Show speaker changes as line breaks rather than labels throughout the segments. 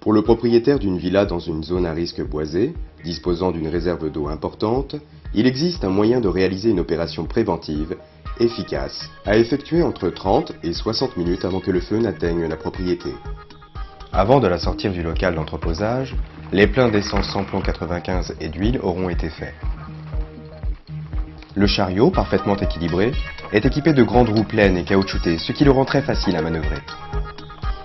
Pour le propriétaire d'une villa dans une zone à risque boisée, disposant d'une réserve d'eau importante, il existe un moyen de réaliser une opération préventive, efficace, à effectuer entre 30 et 60 minutes avant que le feu n'atteigne la propriété. Avant de la sortir du local d'entreposage, les pleins d'essence samplon 95 et d'huile auront été faits. Le chariot, parfaitement équilibré, est équipé de grandes roues pleines et caoutchoutées, ce qui le rend très facile à manœuvrer.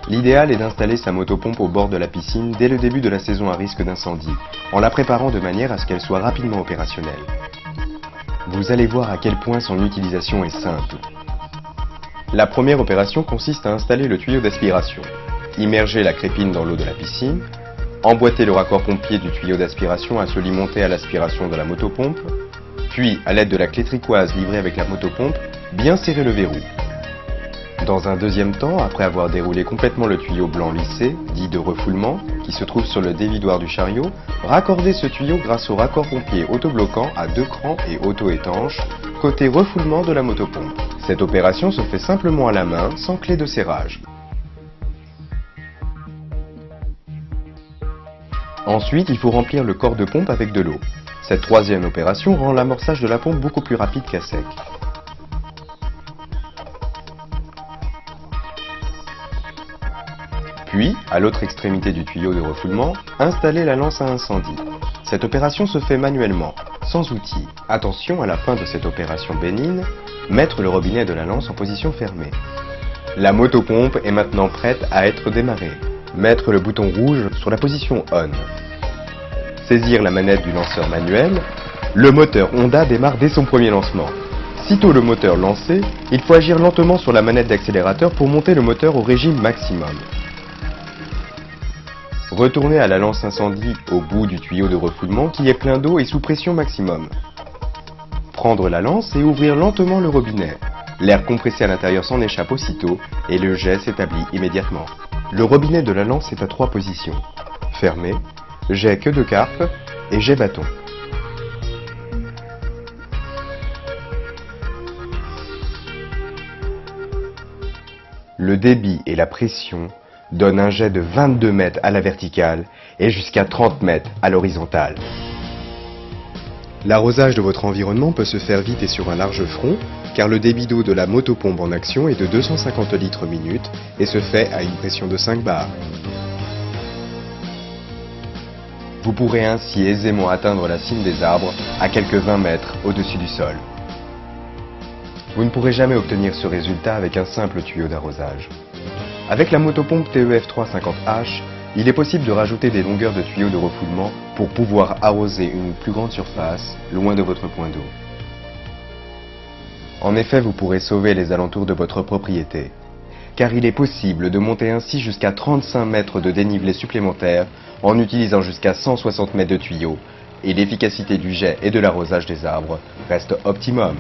L'idéal est d'installer sa motopompe au bord de la piscine dès le début de la saison à risque d'incendie, en la préparant de manière à ce qu'elle soit rapidement opérationnelle. Vous allez voir à quel point son utilisation est simple. La première opération consiste à installer le tuyau d'aspiration, immerger la crépine dans l'eau de la piscine, emboîter le raccord pompier du tuyau d'aspiration à monter à l'aspiration de la motopompe, puis, à l'aide de la clé tricoise livrée avec la motopompe, bien serrer le verrou. Dans un deuxième temps, après avoir déroulé complètement le tuyau blanc lissé, dit de refoulement, qui se trouve sur le dévidoir du chariot, raccordez ce tuyau grâce au raccord pompier autobloquant à 2 crans et auto-étanche, côté refoulement de la motopompe. Cette opération se fait simplement à la main, sans clé de serrage. Ensuite, il faut remplir le corps de pompe avec de l'eau. Cette troisième opération rend l'amorçage de la pompe beaucoup plus rapide qu'à sec. Puis, à l'autre extrémité du tuyau de refoulement, installez la lance à incendie. Cette opération se fait manuellement, sans outil. Attention à la fin de cette opération bénigne, mettre le robinet de la lance en position fermée. La motopompe est maintenant prête à être démarrée. Mettre le bouton rouge sur la position ON. Saisir la manette du lanceur manuel. Le moteur Honda démarre dès son premier lancement. Sitôt le moteur lancé, il faut agir lentement sur la manette d'accélérateur pour monter le moteur au régime maximum. Retournez à la lance incendie au bout du tuyau de refoulement qui est plein d'eau et sous pression maximum. Prendre la lance et ouvrir lentement le robinet. L'air compressé à l'intérieur s'en échappe aussitôt et le jet s'établit immédiatement. Le robinet de la lance est à 3 positions. Fermé, jet queue de carpe et jet bâton. Le débit et la pression donnent un jet de 22 mètres à la verticale et jusqu'à 30 mètres à l'horizontale. L'arrosage de votre environnement peut se faire vite et sur un large front, car le débit d'eau de la motopompe en action est de 250 litres minute et se fait à une pression de 5 bars. Vous pourrez ainsi aisément atteindre la cime des arbres à quelques 20 mètres au-dessus du sol. Vous ne pourrez jamais obtenir ce résultat avec un simple tuyau d'arrosage. Avec la motopompe TEF 350H, il est possible de rajouter des longueurs de tuyaux de refoulement pour pouvoir arroser une plus grande surface, loin de votre point d'eau. En effet, vous pourrez sauver les alentours de votre propriété, car il est possible de monter ainsi jusqu'à 35 mètres de dénivelé supplémentaire en utilisant jusqu'à 160 mètres de tuyaux, et l'efficacité du jet et de l'arrosage des arbres reste optimum.